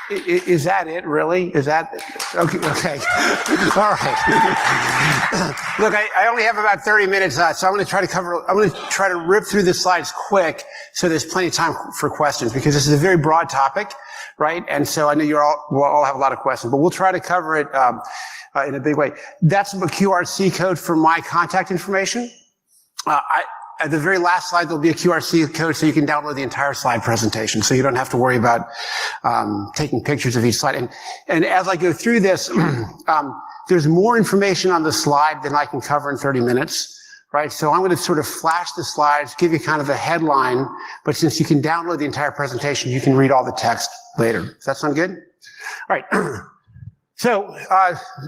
Is that it, really? Is that, okay, all right. Look, I only have about 30 minutes, so I'm going to try to rip through the slides quick so there's plenty of time for questions, because this is a very broad topic, right? And so I know we'll all have a lot of questions, but we'll try to cover it in a big way. That's a QRC code for my contact information. At the very last slide, there'll be a QRC code so you can download the entire slide presentation, so you don't have to worry about taking pictures of each slide. And as I go through this, there's more information on the slide than I can cover in 30 minutes, right? So I'm going to sort of flash the slides, give you kind of a headline, but since you can download the entire presentation, you can read all the text later. Does that sound good? All right. So,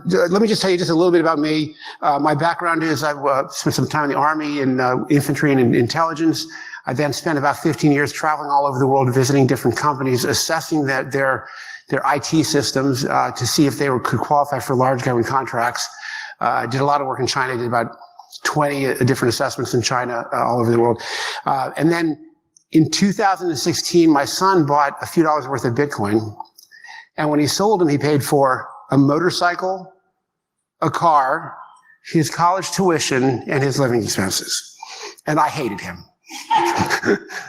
let me just tell you just a little bit about me. My background is I've spent some time in the Army in infantry and in intelligence. I then spent about 15 years traveling all over the world, visiting different companies, assessing their IT systems to see if they could qualify for large government contracts. I did a lot of work in China, did about 20 different assessments in China all over the world. And then in 2016, my son bought a few dollars worth of Bitcoin. And when he sold them, he paid for a motorcycle, a car, his college tuition, and his living expenses. And I hated him.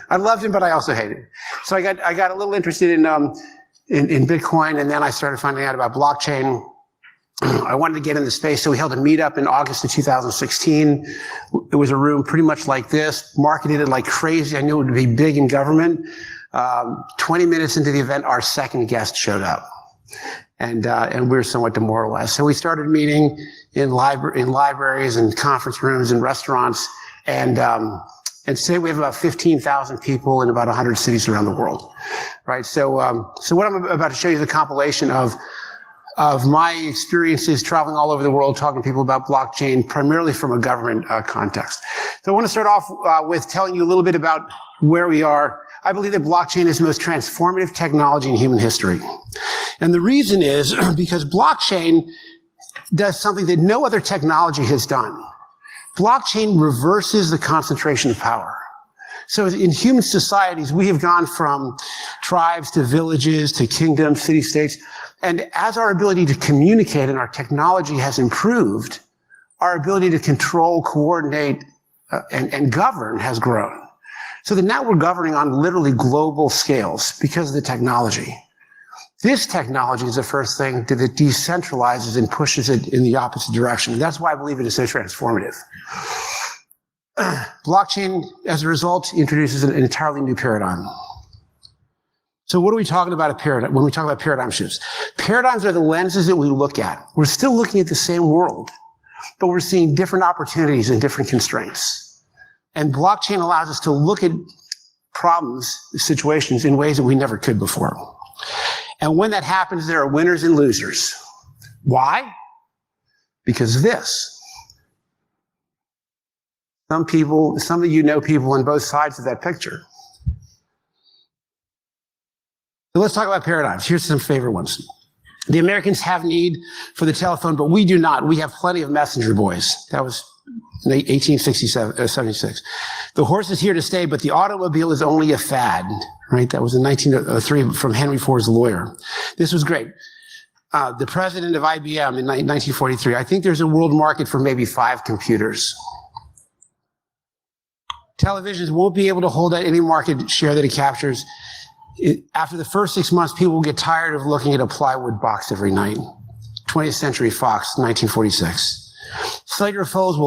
I loved him, but I also hated him. So I got a little interested in Bitcoin, and then I started finding out about blockchain. I wanted to get into space, so we held a meetup in August of 2016. It was a room pretty much like this, marketed it like crazy. I knew it would be big in government. 20 minutes into the event, our second guest showed up. And we were somewhat demoralized. So we started meeting in libraries and conference rooms and restaurants. And today we have about 15,000 people in about 100 cities around the world, right? So what I'm about to show you is a compilation of my experiences traveling all over the world, talking to people about blockchain, primarily from a government context. So I want to start off with telling you a little bit about where we are. I believe that blockchain is the most transformative technology in human history. And the reason is because blockchain does something that no other technology has done. Blockchain reverses the concentration of power. So in human societies, we have gone from tribes to villages to kingdoms, city-states. And as our ability to communicate and our technology has improved, our ability to control, coordinate, and govern has grown. So that now we're governing on literally global scales because of the technology. This technology is the first thing that decentralizes and pushes it in the opposite direction. And that's why I believe it is so transformative. Blockchain, as a result, introduces an entirely new paradigm. So what are we talking about when we talk about paradigm shifts? Paradigms are the lenses that we look at. We're still looking at the same world, but we're seeing different opportunities and different constraints. And blockchain allows us to look at problems, situations in ways that we never could before. And when that happens, there are winners and losers. Why? Because of this. Some of you know people on both sides of that picture. So let's talk about paradigms. Here's some favorite ones. The Americans have need for the telephone, but we do not. We have plenty of messenger boys. That was in 76. The horse is here to stay, but the automobile is only a fad, right? That was in 1903 from Henry Ford's lawyer. This was great. The president of IBM in 1943, I think there's a world market for maybe 5 computers. Televisions won't be able to hold at any market share that it captures. After the first 6 months, people will get tired of looking at a plywood box every night. 20th Century Fox, 1946. Cellular phones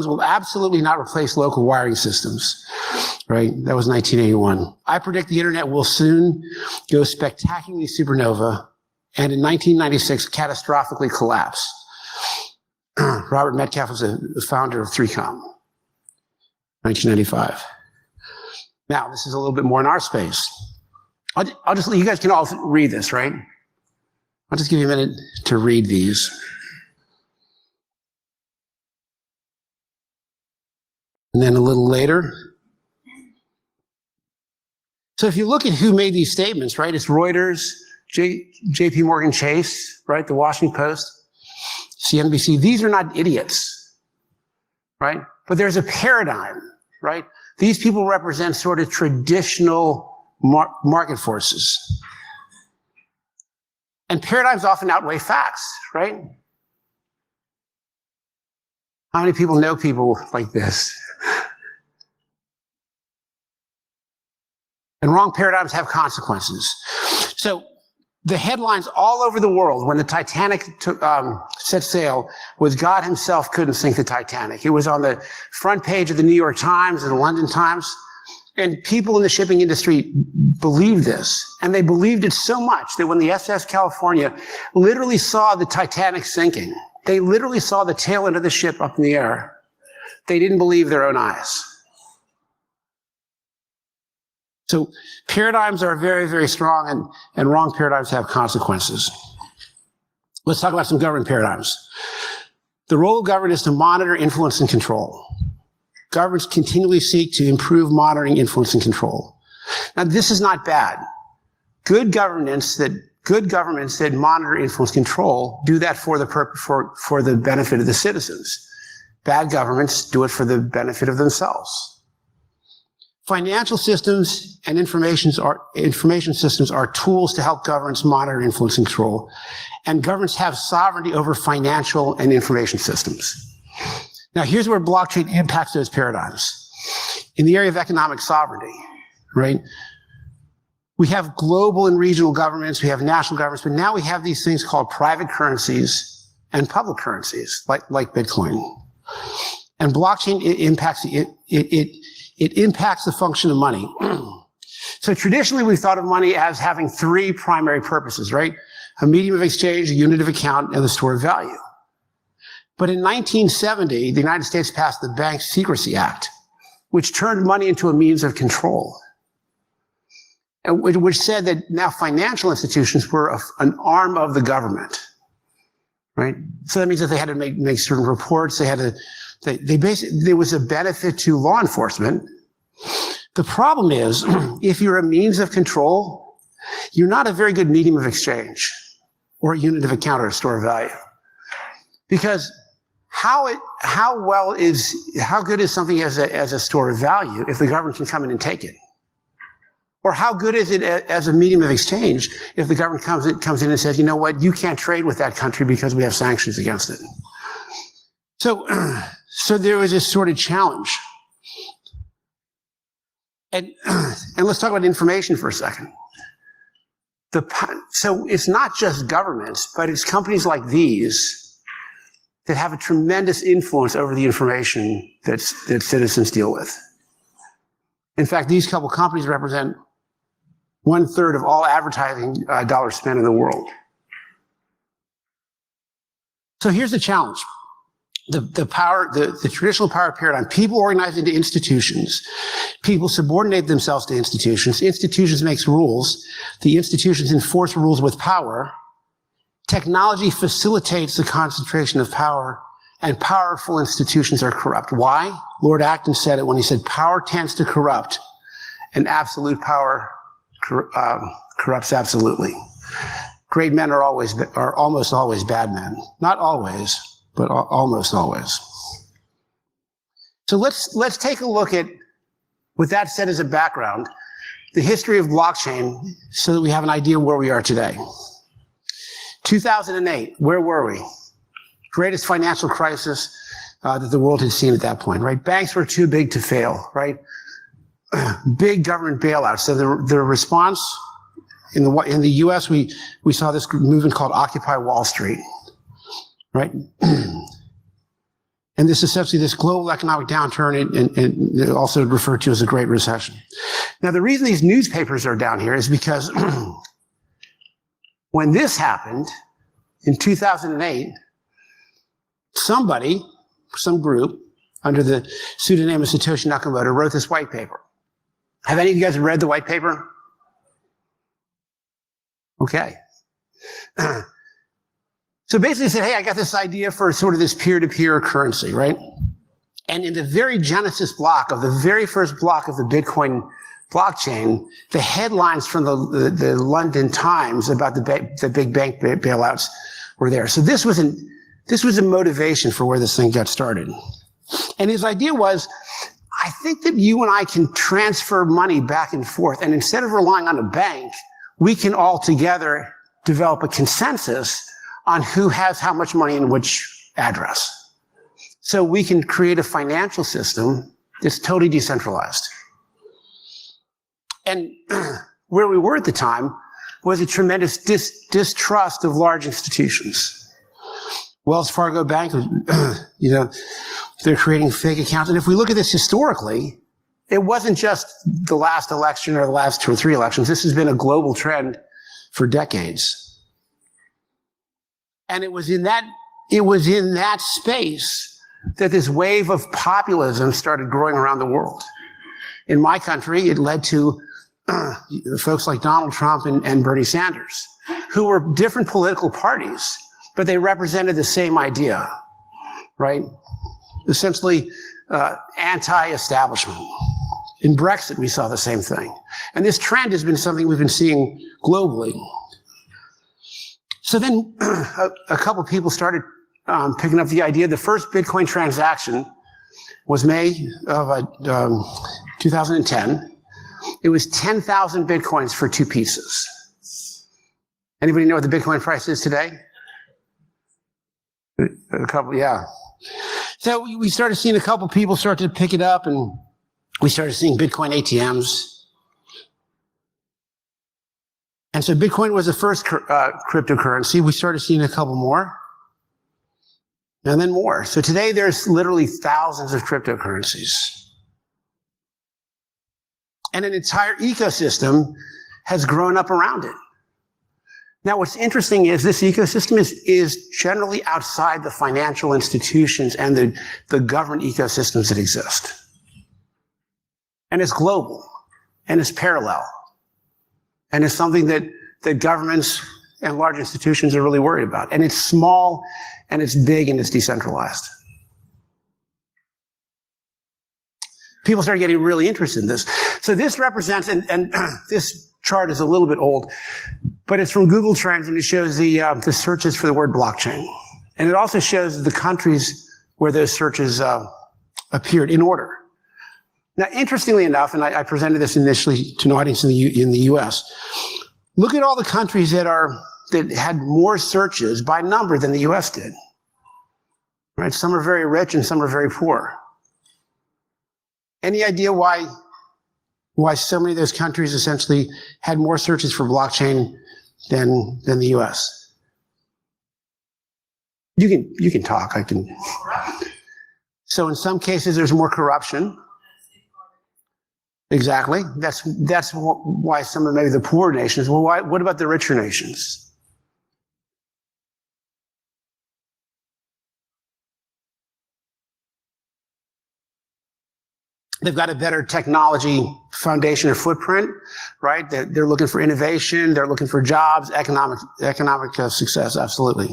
will absolutely not replace local wiring systems, right? That was 1981. I predict the internet will soon go spectacularly supernova and in 1996 catastrophically collapse. Robert Metcalfe was the founder of 3Com, 1995. Now, this is a little bit more in our space. I'll just, you guys can all read this, right? I'll just give you a minute to read these. And then a little later. So if you look at who made these statements, right? It's Reuters, JP Morgan Chase, right? The Washington Post, CNBC. These are not idiots, right? But there's a paradigm, right? These people represent sort of traditional market forces. And paradigms often outweigh facts, right? How many people know people like this? And wrong paradigms have consequences. So the headlines all over the world when the Titanic set sail was God himself couldn't sink the Titanic. It was on the front page of the New York Times and the London Times. And people in the shipping industry believed this. And they believed it so much that when the SS California literally saw the Titanic sinking, they literally saw the tail end of the ship up in the air, they didn't believe their own eyes. So paradigms are very, very strong, and wrong paradigms have consequences. Let's talk about some government paradigms. The role of government is to monitor, influence, and control. Governments continually seek to improve monitoring, influence, and control. Now, this is not bad. Good governments that monitor, influence, control do that for the benefit of the citizens. Bad governments do it for the benefit of themselves. Financial systems and information systems are tools to help governments monitor, influence, and control. And governments have sovereignty over financial and information systems. Now, here's where blockchain impacts those paradigms. In the area of economic sovereignty, right? We have global and regional governments, we have national governments, but now we have these things called private currencies and public currencies, like Bitcoin. And blockchain impacts it impacts the function of money. So traditionally, we thought of money as having three primary purposes, right? A medium of exchange, a unit of account, and the store of value. But in 1970, the United States passed the Bank Secrecy Act, which turned money into a means of control, and which said that now financial institutions were an arm of the government, right? So that means that they had to make certain reports. They had to. They basically, there was a benefit to law enforcement. The problem is, if you're a means of control, you're not a very good medium of exchange or a unit of account or a store of value. Because how good is something as a store of value if the government can come in and take it? Or how good is it as a medium of exchange if the government comes in and says, you know what, you can't trade with that country because we have sanctions against it? So there was this sort of challenge. And let's talk about information for a second. So it's not just governments, but it's companies like these that have a tremendous influence over the information that citizens deal with. In fact, these couple companies represent 1/3 of all advertising dollars spent in the world. So here's the challenge. The traditional power paradigm, people organize into institutions. People subordinate themselves to institutions. Institutions make rules. The institutions enforce rules with power. Technology facilitates the concentration of power, and powerful institutions are corrupt. Why? Lord Acton said it when he said, power tends to corrupt, and absolute power corrupts absolutely. Great men are almost always bad men. Not always, but almost always. So let's take a look at, with that said as a background, the history of blockchain so that we have an idea where we are today. 2008, where were we? Greatest financial crisis that the world had seen at that point, right? Banks were too big to fail, right? Big government bailouts. So the response in the US, we saw this movement called Occupy Wall Street, right? And this is essentially this global economic downturn and also referred to as a Great Recession. Now, the reason these newspapers are down here is because when this happened in 2008, some group under the pseudonym of Satoshi Nakamoto wrote this white paper. Have any of you guys read the white paper? Okay. So basically it said, hey, I got this idea for sort of this peer-to-peer currency, right? And in the very genesis block of the very first block of the Bitcoin blockchain, the headlines from the London Times about the big bank bailouts were there. So this was a motivation for where this thing got started. And his idea was, I think that you and I can transfer money back and forth. And instead of relying on a bank, we can all together develop a consensus on who has how much money in which address. So we can create a financial system that's totally decentralized. And where we were at the time was a tremendous distrust of large institutions. Wells Fargo Bank, they're creating fake accounts. And if we look at this historically, it wasn't just the last election or the last 2 or 3 elections. This has been a global trend for decades. And it was in that space that this wave of populism started growing around the world. In my country, it led to folks like Donald Trump and Bernie Sanders, who were different political parties, but they represented the same idea, right? Essentially, anti-establishment. In Brexit, we saw the same thing. And this trend has been something we've been seeing globally. So then a couple people started picking up the idea. The first Bitcoin transaction was May of 2010. It was 10,000 Bitcoins for 2 pieces. Anybody know what the Bitcoin price is today? A couple, yeah. So we started seeing a couple people start to pick it up, and we started seeing Bitcoin ATMs. And so Bitcoin was the first cryptocurrency. We started seeing a couple more, and then more. So today there's literally thousands of cryptocurrencies. And an entire ecosystem has grown up around it. Now, what's interesting is this ecosystem is generally outside the financial institutions and the government ecosystems that exist. And it's global, and it's parallel, and it's something that governments and large institutions are really worried about. And it's small, and it's big, and it's decentralized. People started getting really interested in this. So this represents, and this chart is a little bit old, but it's from Google Trends, and it shows the searches for the word blockchain. And it also shows the countries where those searches appeared in order. Now, interestingly enough, and I presented this initially to an audience in the US, look at all the countries that had more searches by number than the US did. Right? Some are very rich and some are very poor. Any idea why so many of those countries essentially had more searches for blockchain than the US? You can talk. I can. So in some cases, there's more corruption. Exactly. That's why some of maybe the poor nations. Well, what about the richer nations? They've got a better technology foundation or footprint, right? They're looking for innovation. They're looking for jobs, economic success. Absolutely.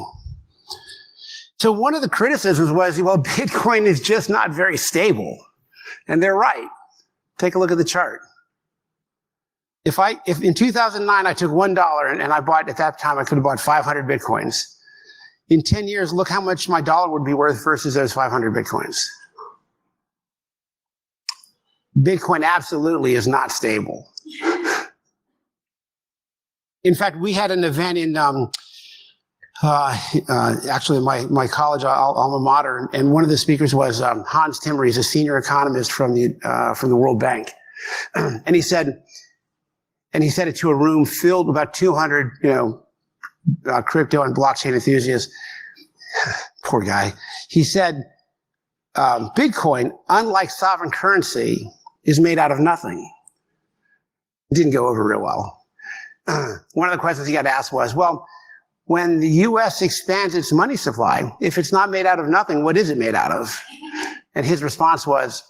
So one of the criticisms was, well, Bitcoin is just not very stable. And they're right. Take a look at the chart. If in 2009 I took $1 and I bought, at that time I could have bought 500 Bitcoins. In 10 years, look how much my dollar would be worth versus those 500 Bitcoins. Bitcoin absolutely is not stable. In fact, we had an event in actually my college alma mater, and one of the speakers was Hans Timmer. He's a senior economist from the World Bank, and he said it to a room filled with about 200 crypto and blockchain enthusiasts. Poor guy. He said, Bitcoin, unlike sovereign currency, is made out of nothing. It didn't go over real well. One of the questions he got asked was, well, when the US expands its money supply, if it's not made out of nothing, what is it made out of? And his response was,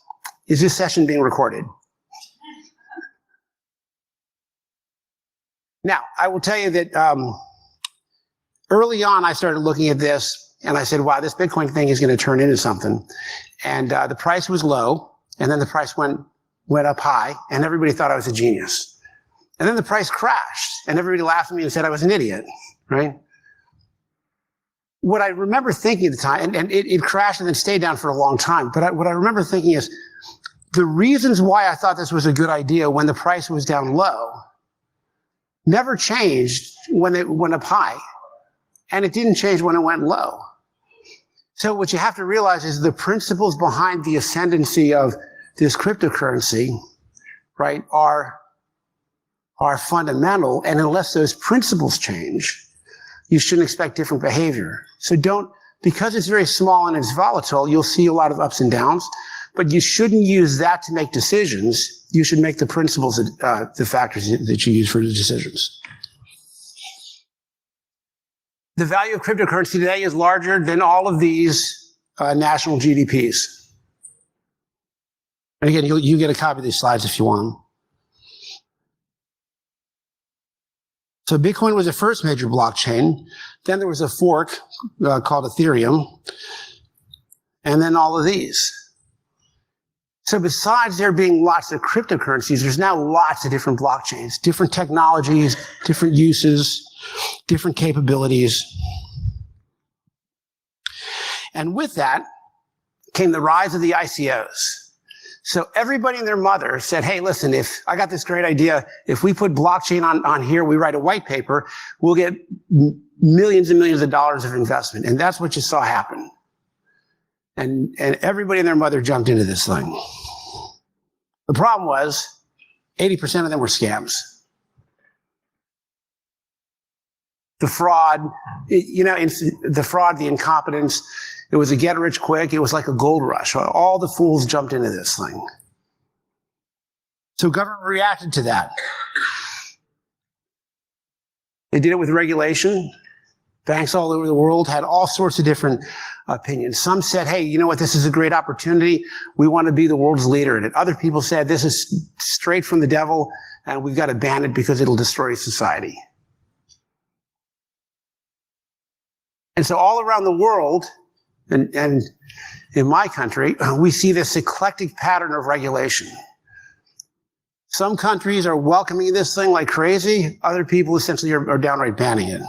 is this session being recorded? Now, I will tell you that early on, I started looking at this, and I said, wow, this Bitcoin thing is going to turn into something. And the price was low, and then the price went up high, and everybody thought I was a genius. And then the price crashed, and everybody laughed at me and said I was an idiot, right? What I remember thinking at the time, and it crashed and then stayed down for a long time, but what I remember thinking is the reasons why I thought this was a good idea when the price was down low never changed when it went up high, and it didn't change when it went low. So what you have to realize is the principles behind the ascendancy of this cryptocurrency, right, are fundamental, and unless those principles change, you shouldn't expect different behavior. So because it's very small and it's volatile, you'll see a lot of ups and downs, but you shouldn't use that to make decisions. You should make the principles the factors that you use for the decisions. The value of cryptocurrency today is larger than all of these national GDPs. And again, you get a copy of these slides if you want them. So Bitcoin was the first major blockchain. Then there was a fork called Ethereum. And then all of these. So besides there being lots of cryptocurrencies, there's now lots of different blockchains, different technologies, different uses, different capabilities. And with that came the rise of the ICOs. So everybody and their mother said, hey, listen, if I got this great idea, if we put blockchain on here, we write a white paper, we'll get millions and millions of dollars of investment. And that's what you saw happen. And everybody and their mother jumped into this thing. The problem was 80% of them were scams. The fraud, the fraud, the incompetence, it was a get rich quick. It was like a gold rush. All the fools jumped into this thing. So government reacted to that. They did it with regulation. Banks all over the world had all sorts of different opinions. Some said, hey, you know what? This is a great opportunity. We want to be the world's leader in it. Other people said, this is straight from the devil, and we've got to ban it because it'll destroy society. And so all around the world, and in my country, we see this eclectic pattern of regulation. Some countries are welcoming this thing like crazy. Other people essentially are downright banning it.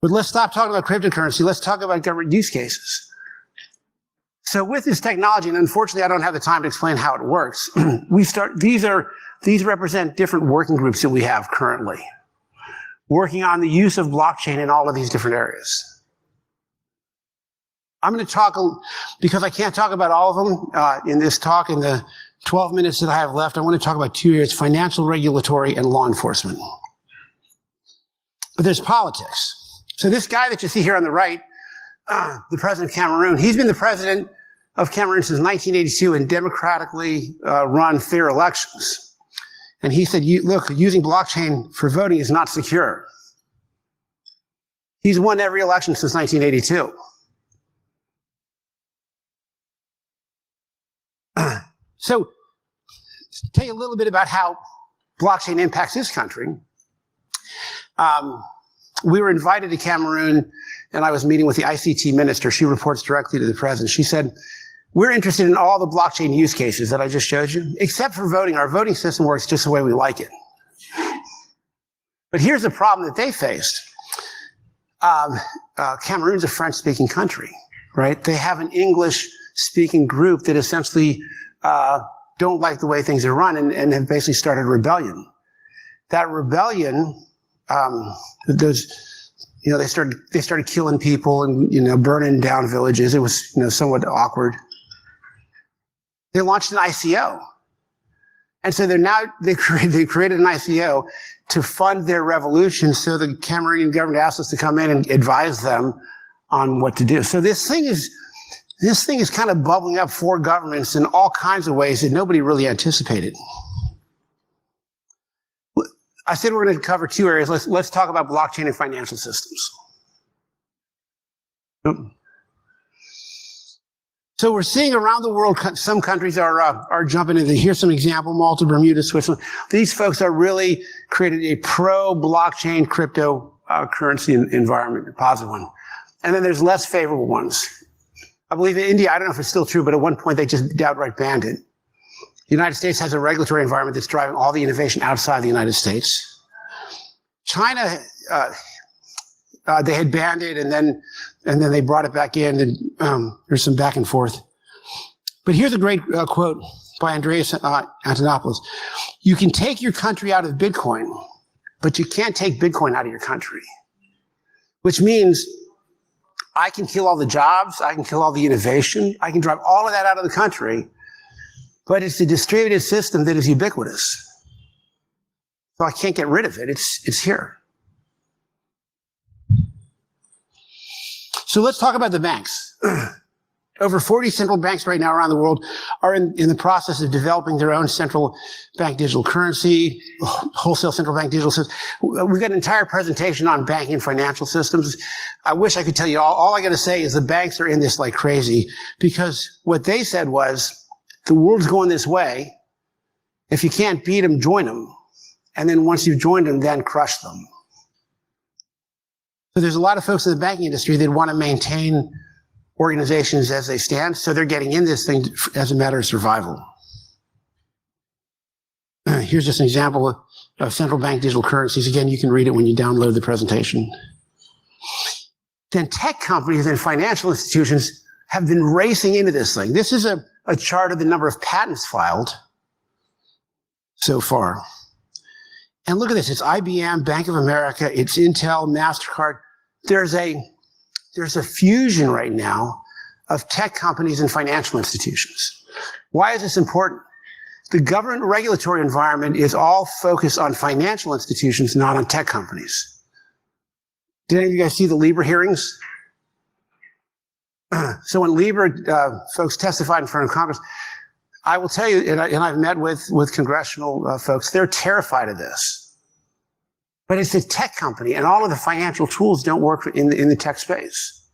But let's stop talking about cryptocurrency. Let's talk about government use cases. So with this technology, and unfortunately I don't have the time to explain how it works, these represent different working groups that we have currently, working on the use of blockchain in all of these different areas. I'm going to talk, because I can't talk about all of them in this talk, in the 12 minutes that I have left, I want to talk about two areas: financial, regulatory, and law enforcement. But there's politics. So this guy that you see here on the right, the president of Cameroon, he's been the president of Cameroon since 1982 in democratically run fair elections. And he said, look, using blockchain for voting is not secure. He's won every election since 1982. So, to tell you a little bit about how blockchain impacts this country. We were invited to Cameroon, and I was meeting with the ICT minister. She reports directly to the president. She said, we're interested in all the blockchain use cases that I just showed you, except for voting. Our voting system works just the way we like it. But here's the problem that they faced. Cameroon's a French-speaking country, right? They have an English-speaking group that essentially don't like the way things are run and have basically started a rebellion. That rebellion, they started killing people and burning down villages. It was somewhat awkward. They launched an ICO, and so they created an ICO to fund their revolution. So the Cameroonian government asked us to come in and advise them on what to do. So this thing is kind of bubbling up for governments in all kinds of ways that nobody really anticipated. I said we're going to cover two areas. Let's talk about blockchain and financial systems. So we're seeing around the world, some countries are jumping in. Here's some example: Malta, Bermuda, Switzerland. These folks are really creating a pro-blockchain cryptocurrency environment, a positive one. And then there's less favorable ones. I believe in India, I don't know if it's still true, but at one point they just outright banned it. The United States has a regulatory environment that's driving all the innovation outside the United States. China, they had banned it, and then they brought it back in, and there's some back and forth. But here's a great quote by Andreas Antonopoulos. You can take your country out of Bitcoin, but you can't take Bitcoin out of your country, which means I can kill all the jobs, I can kill all the innovation, I can drive all of that out of the country, but it's the distributed system that is ubiquitous. So I can't get rid of it. It's here. So let's talk about the banks. Over 40 central banks right now around the world are in the process of developing their own central bank digital currency, wholesale central bank digital systems. We've got an entire presentation on banking and financial systems. I wish I could tell you all I got to say is the banks are in this like crazy, because what they said was the world's going this way. If you can't beat them, join them. And then once you've joined them, then crush them. So there's a lot of folks in the banking industry that want to maintain organizations as they stand, so they're getting in this thing as a matter of survival. Here's just an example of central bank digital currencies. Again, you can read it when you download the presentation. Then tech companies and financial institutions have been racing into this thing. This is a chart of the number of patents filed so far. And look at this. It's IBM, Bank of America, it's Intel, MasterCard. There's a fusion right now of tech companies and financial institutions. Why is this important? The government regulatory environment is all focused on financial institutions, not on tech companies. Did any of you guys see the Libra hearings? So when Libra folks testified in front of Congress, I will tell you, and I've met with congressional folks, they're terrified of this. But it's a tech company, and all of the financial tools don't work in the tech space.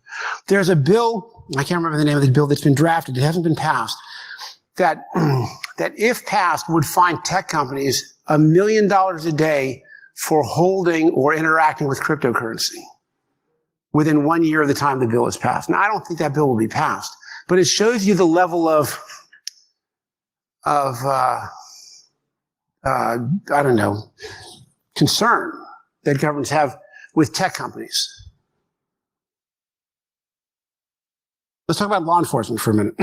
There's a bill, I can't remember the name of the bill that's been drafted, it hasn't been passed, that if passed would fine tech companies $1 million a day for holding or interacting with cryptocurrency within 1 year of the time the bill is passed. Now, I don't think that bill will be passed, but it shows you the level of I don't know, concern that governments have with tech companies. Let's talk about law enforcement for a minute.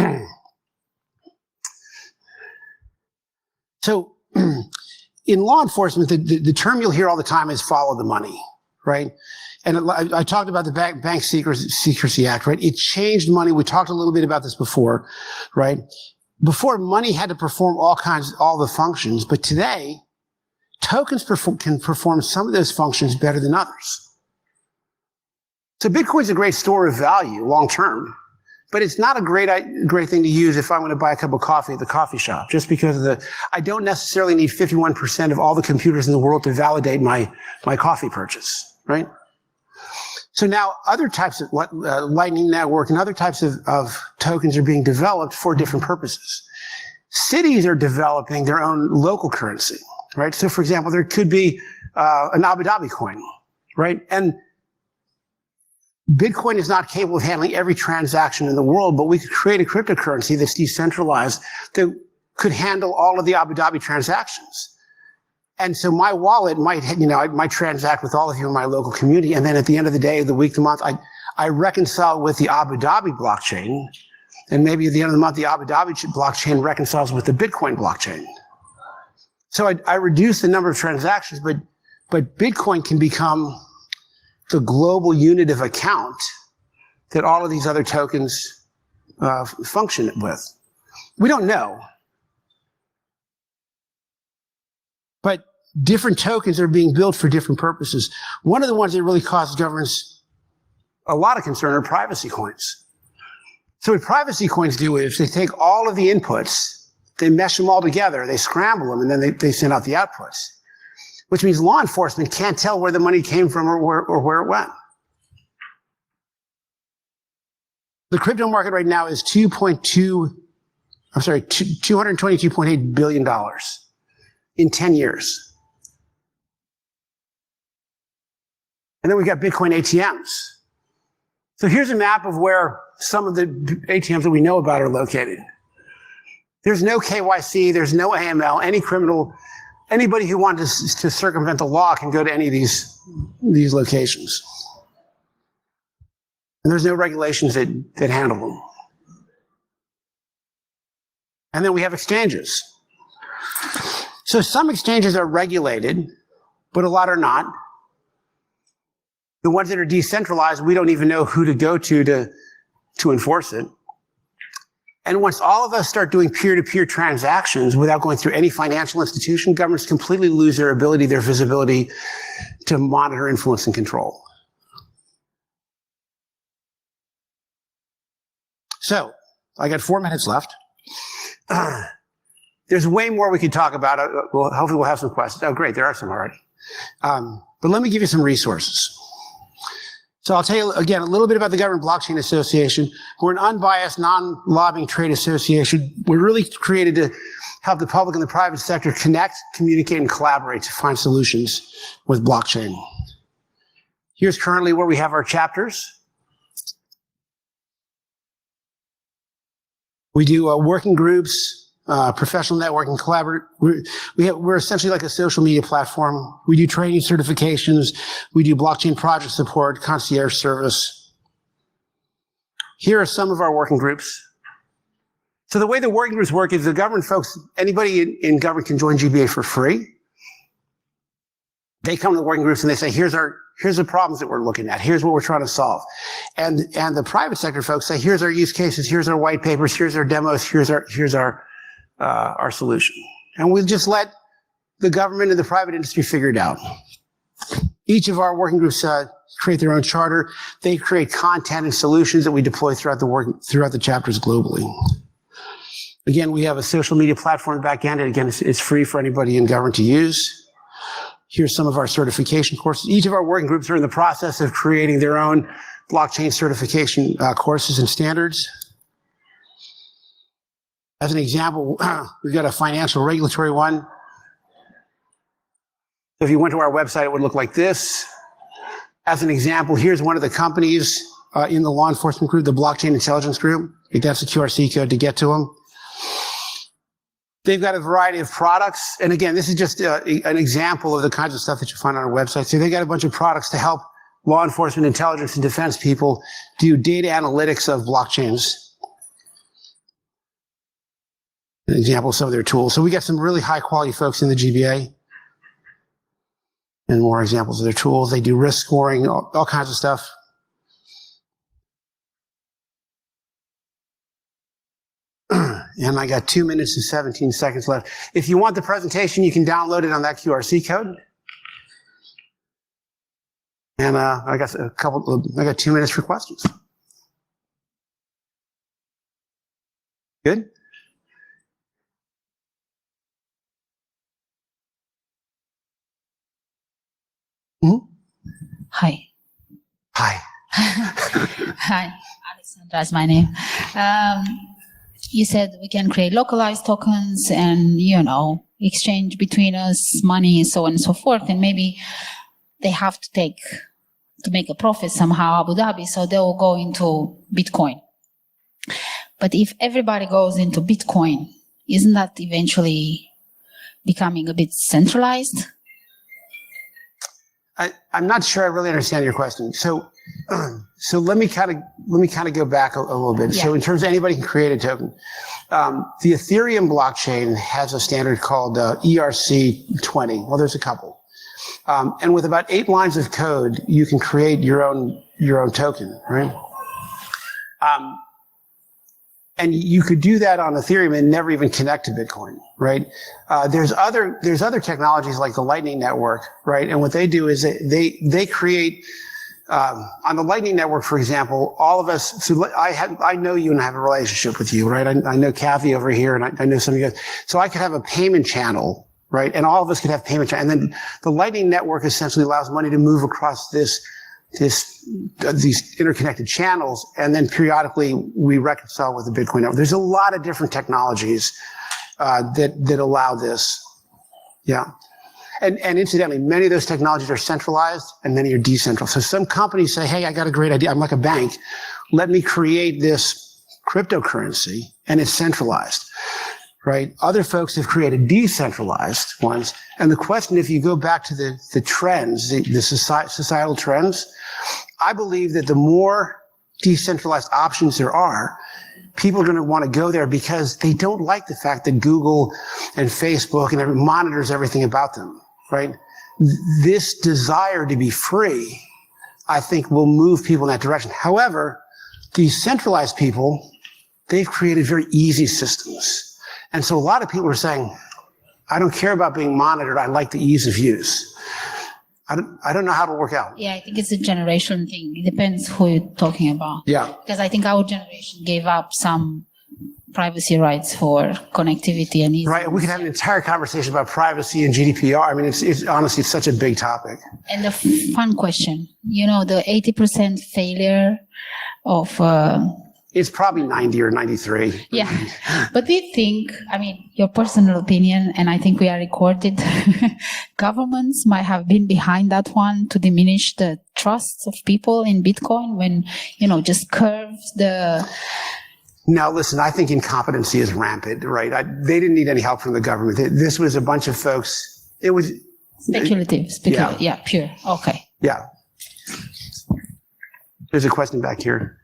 So in law enforcement, the term you'll hear all the time is follow the money, right? And I talked about the Bank Secrecy Act, right? It changed money. We talked a little bit about this before, right? Before, money had to perform all the functions, but today, tokens can perform some of those functions better than others. So Bitcoin's a great store of value long term, but it's not a great thing to use if I'm going to buy a cup of coffee at the coffee shop, just because I don't necessarily need 51% of all the computers in the world to validate my coffee purchase, right? So now other types of Lightning Network and other types of tokens are being developed for different purposes. Cities are developing their own local currency, right? So for example, there could be an Abu Dhabi coin, right? And Bitcoin is not capable of handling every transaction in the world, but we could create a cryptocurrency that's decentralized that could handle all of the Abu Dhabi transactions. And so my wallet might transact with all of you in my local community. And then at the end of the day, the week, the month, I reconcile with the Abu Dhabi blockchain. And maybe at the end of the month, the Abu Dhabi blockchain reconciles with the Bitcoin blockchain. So I reduce the number of transactions, but Bitcoin can become the global unit of account that all of these other tokens function with. We don't know. But different tokens are being built for different purposes. One of the ones that really causes governments a lot of concern are privacy coins. So what privacy coins do is they take all of the inputs, they mesh them all together, they scramble them, and then they send out the outputs, which means law enforcement can't tell where the money came from or where it went. The crypto market right now is $222.8 billion in 10 years. And then we've got Bitcoin ATMs. So here's a map of where some of the ATMs that we know about are located. There's no KYC, there's no AML, anybody who wanted to circumvent the law can go to any of these locations. And there's no regulations that handle them. And then we have exchanges. So some exchanges are regulated, but a lot are not. The ones that are decentralized, we don't even know who to go to enforce it. And once all of us start doing peer-to-peer transactions without going through any financial institution, governments completely lose their ability, their visibility to monitor, influence, and control. So, I got 4 minutes left. There's way more we could talk about. Well, hopefully we'll have some questions. Oh, great, there are some already. But let me give you some resources. So I'll tell you, again, a little bit about the Government Blockchain Association. We're an unbiased, non-lobbying trade association. We're really created to help the public and the private sector connect, communicate, and collaborate to find solutions with blockchain. Here's currently where we have our chapters. We do working groups, professional networking, collaborate. We're essentially like a social media platform. We do training certifications. We do blockchain project support, concierge service. Here are some of our working groups. So the way the working groups work is the government folks, anybody in government can join GBA for free. They come to the working groups and they say, here's the problems that we're looking at. Here's what we're trying to solve. And the private sector folks say, here's our use cases. Here's our white papers. Here's our demos. Here's our solution. And we'll just let the government and the private industry figure it out. Each of our working groups create their own charter. They create content and solutions that we deploy throughout the chapters globally. Again, we have a social media platform back end, and again, it's free for anybody in government to use. Here's some of our certification courses. Each of our working groups are in the process of creating their own blockchain certification courses and standards. As an example, we've got a financial regulatory one. So if you went to our website, it would look like this. As an example, here's one of the companies in the law enforcement group, the Blockchain Intelligence Group. That's the QRC code to get to them. They've got a variety of products. And again, this is just an example of the kinds of stuff that you find on our website. So they got a bunch of products to help law enforcement, intelligence, and defense people do data analytics of blockchains. An example of some of their tools. So we got some really high quality folks in the GBA. And more examples of their tools. They do risk scoring, all kinds of stuff. And I got 2 minutes and 17 seconds left. If you want the presentation, you can download it on that QRC code. And I got 2 minutes for questions. Good? Mm-hmm. Hi. Hi. Hi. Alexandra is my name. You said we can create localized tokens and, exchange between us money, so on and so forth. And maybe they have to make a profit somehow, Abu Dhabi, so they will go into Bitcoin. But if everybody goes into Bitcoin, isn't that eventually becoming a bit centralized? I'm not sure I really understand your question. So let me kind of go back a little bit. Yeah. So in terms of anybody can create a token, the Ethereum blockchain has a standard called ERC20. Well, there's a couple, and with about 8 lines of code, you can create your own token, right? And you could do that on Ethereum and never even connect to Bitcoin, right? There's other technologies like the Lightning Network, right? And what they do is they create on the Lightning Network, for example, all of us. So I know you and I have a relationship with you, right? I know Kathy over here, and I know some of you guys. So I could have a payment channel, right? And all of us could have payment channel. And then the Lightning Network essentially allows money to move across these interconnected channels, and then periodically we reconcile with the Bitcoin network. There's a lot of different technologies that allow this. Yeah. And incidentally, many of those technologies are centralized and many are decentralized. So some companies say, hey, I got a great idea. I'm like a bank. Let me create this cryptocurrency, and it's centralized, right? Other folks have created decentralized ones. And the question, if you go back to the trends, the societal trends, I believe that the more decentralized options there are, people are going to want to go there because they don't like the fact that Google and Facebook and monitors everything about them, right? This desire to be free, I think, will move people in that direction. However, these centralized people, they've created very easy systems. And so a lot of people are saying, I don't care about being monitored. I like the ease of use. I don't know how to work out. Yeah, I think it's a generation thing. It depends who you're talking about. Yeah. Because I think our generation gave up some privacy rights for connectivity and ease. Right. We could have an entire conversation about privacy and GDPR. I mean, it's honestly such a big topic. And the fun question, the 80% failure of... It's probably 90 or 93. Yeah. But do you think, your personal opinion, and I think we are recorded, governments might have been behind that one to diminish the trust of people in Bitcoin when, just curves the... Now, listen, I think incompetency is rampant, right? They didn't need any help from the government. This was a bunch of folks. It was... Speculative. Yeah, pure. Okay. Yeah. There's a question back here.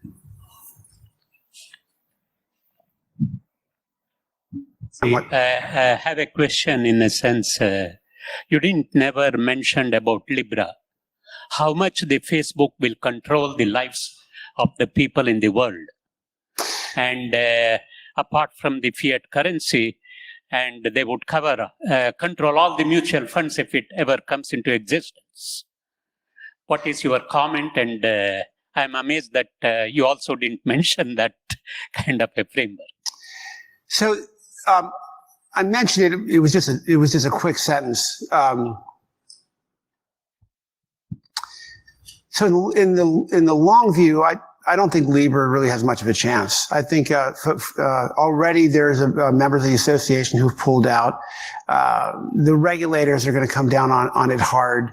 I have a question in a sense. You never mentioned about Libra. How much the Facebook will control the lives of the people in the world? And apart from the fiat currency, and they would control all the mutual funds if it ever comes into existence. What is your comment? And I'm amazed that you also didn't mention that kind of a framework. So I mentioned it. It was just a quick sentence. So in the long view, I don't think Libra really has much of a chance. I think already there's members of the association who've pulled out. The regulators are going to come down on it hard.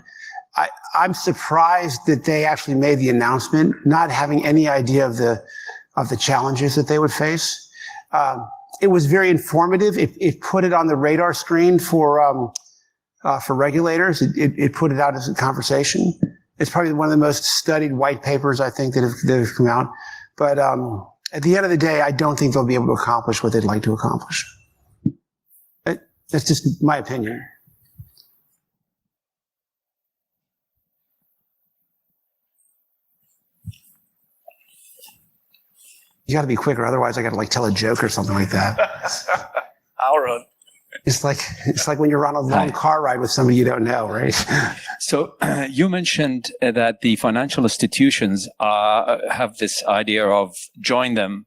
I'm surprised that they actually made the announcement, not having any idea of the challenges that they would face. It was very informative. It put it on the radar screen for regulators. It put it out as a conversation. It's probably one of the most studied white papers, I think, that have come out. But at the end of the day, I don't think they'll be able to accomplish what they'd like to accomplish. That's just my opinion. You got to be quicker, otherwise I got to tell a joke or something like that. I'll run. It's like when you're on a long car ride with somebody you don't know, right? So you mentioned that the financial institutions have this idea of join them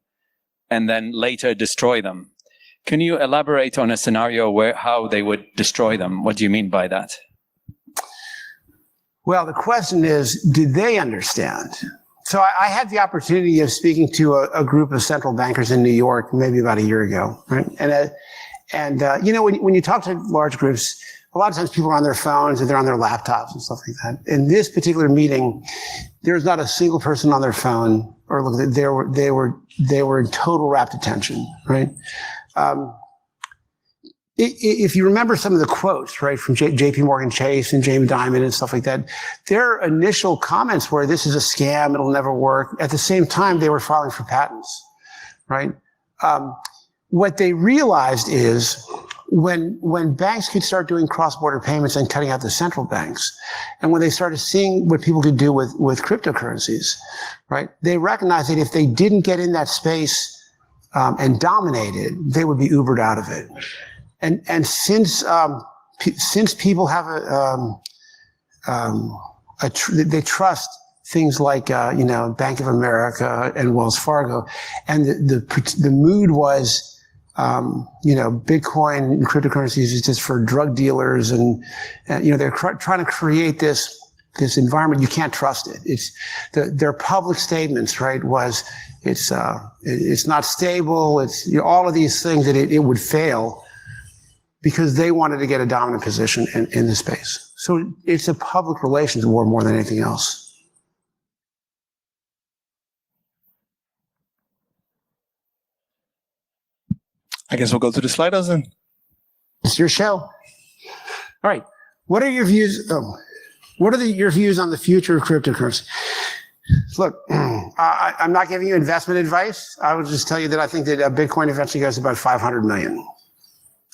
and then later destroy them. Can you elaborate on a scenario how they would destroy them? What do you mean by that? Well, the question is, do they understand? So I had the opportunity of speaking to a group of central bankers in New York maybe about a year ago, right? And when you talk to large groups, a lot of times people are on their phones and they're on their laptops and stuff like that. In this particular meeting, there's not a single person on their phone or look. They were in total rapt attention, right? If you remember some of the quotes, right, from J.P. Morgan Chase and Jamie Dimon and stuff like that, their initial comments were, this is a scam, it'll never work. At the same time, they were filing for patents, right? What they realized is when banks could start doing cross-border payments and cutting out the central banks, and when they started seeing what people could do with cryptocurrencies, right, they recognized that if they didn't get in that space and dominate it, they would be Ubered out of it. And since people have they trust things like Bank of America and Wells Fargo, and the mood was Bitcoin and cryptocurrencies is just for drug dealers, and they're trying to create this environment. You can't trust it. It's their public statements, right? Was it's not stable. It's all of these things that it would fail, because they wanted to get a dominant position in the space. So it's a public relations war more than anything else. I guess we'll go to the sliders then. It's your show. All right. What are your views? What are your views on the future of cryptocurrency? Look, I'm not giving you investment advice. I will just tell you that I think that Bitcoin eventually goes to about 500 million.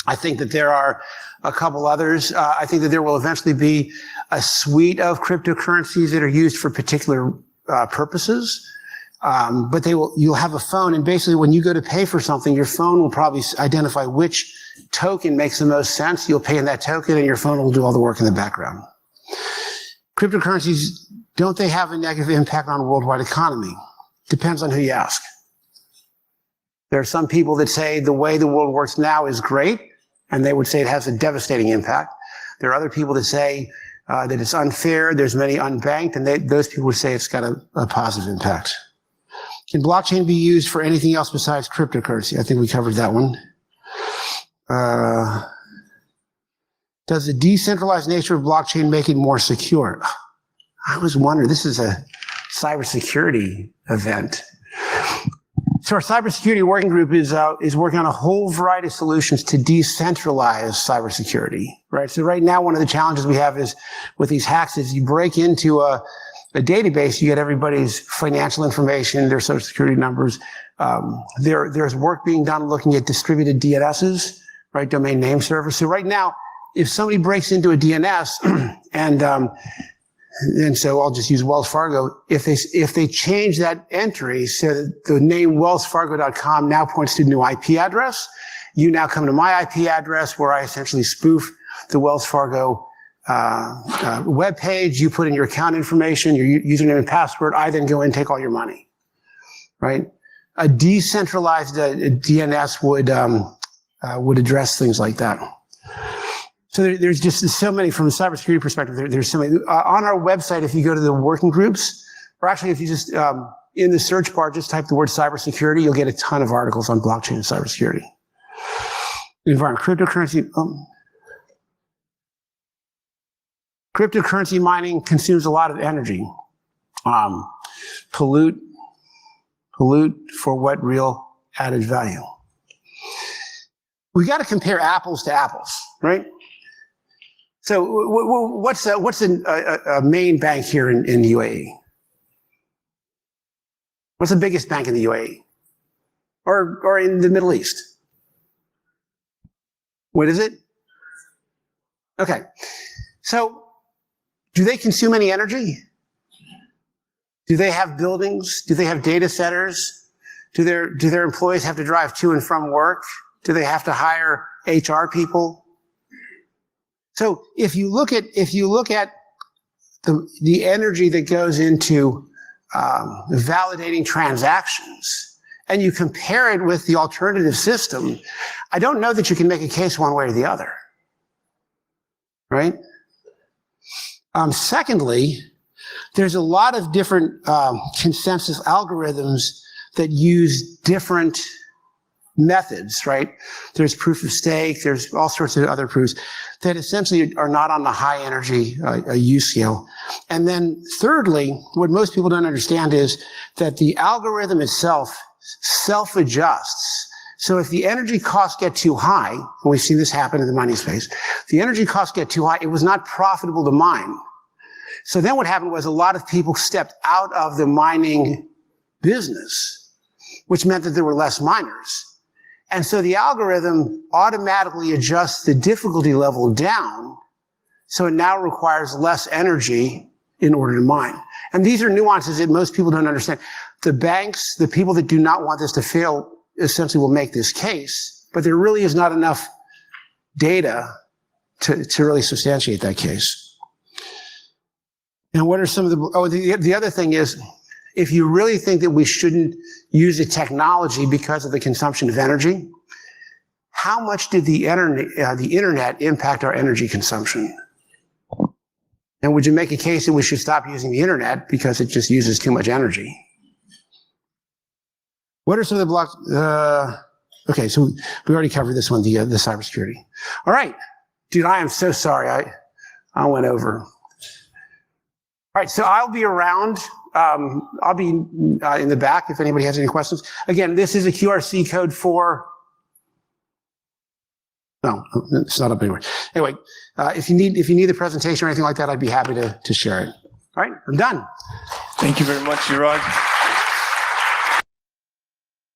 I think that there are a couple others. I think that there will eventually be a suite of cryptocurrencies that are used for particular purposes. But you'll have a phone, and basically when you go to pay for something, your phone will probably identify which token makes the most sense. You'll pay in that token, and your phone will do all the work in the background. Cryptocurrencies, don't they have a negative impact on the worldwide economy? Depends on who you ask. There are some people that say the way the world works now is great, and they would say it has a devastating impact. There are other people that say that it's unfair, there's many unbanked, and those people would say it's got a positive impact. Can blockchain be used for anything else besides cryptocurrency? I think we covered that one. Does the decentralized nature of blockchain make it more secure? I was wondering, this is a cybersecurity event. So our cybersecurity working group is working on a whole variety of solutions to decentralize cybersecurity, right? So right now, one of the challenges we have is with these hacks is you break into a database, you get everybody's financial information, their social security numbers. There's work being done looking at distributed DNSs, right? Domain name servers. So right now, if somebody breaks into a DNS and so I'll just use Wells Fargo, if they change that entry so that the name wellsfargo.com now points to a new IP address, you now come to my IP address where I essentially spoof the Wells Fargo web page. You put in your account information, your username and password. I then go in and take all your money, right? A decentralized DNS would address things like that. So there's just so many from a cybersecurity perspective. There's so many on our website. If you go to the working groups, or actually if you just in the search bar just type the word cybersecurity, you'll get a ton of articles on blockchain and cybersecurity. Environment, cryptocurrency. Cryptocurrency mining consumes a lot of energy. Pollute for what real added value? We got to compare apples to apples, right? So what's a main bank here in the UAE? What's the biggest bank in the UAE? Or in the Middle East? What is it? Okay. So do they consume any energy? Do they have buildings? Do they have data centers? Do their employees have to drive to and from work? Do they have to hire HR people? So if you look at the energy that goes into validating transactions, and you compare it with the alternative system, I don't know that you can make a case one way or the other, right? Secondly, there's a lot of different consensus algorithms that use different methods, right? There's proof of stake, there's all sorts of other proofs that essentially are not on the high energy use scale. And then thirdly, what most people don't understand is that the algorithm itself self-adjusts. So if the energy costs get too high, and we've seen this happen in the mining space, the energy costs get too high, it was not profitable to mine. So then what happened was a lot of people stepped out of the mining business, which meant that there were less miners. And so the algorithm automatically adjusts the difficulty level down, so it now requires less energy in order to mine. And these are nuances that most people don't understand. The banks, the people that do not want this to fail, essentially will make this case, but there really is not enough data to really substantiate that case. And what are some of the other thing is, if you really think that we shouldn't use the technology because of the consumption of energy, how much did the internet impact our energy consumption? And would you make a case that we should stop using the internet because it just uses too much energy? What are some of the blocks? Okay, so we already covered this one, the cybersecurity. All right, dude, I am so sorry. I went over. All right, so I'll be around. I'll be in the back if anybody has any questions. Again, this is a QRC code for. No, it's not up anywhere. Anyway, if you need the presentation or anything like that, I'd be happy to share it. All right, I'm done. Thank you very much, Gerard.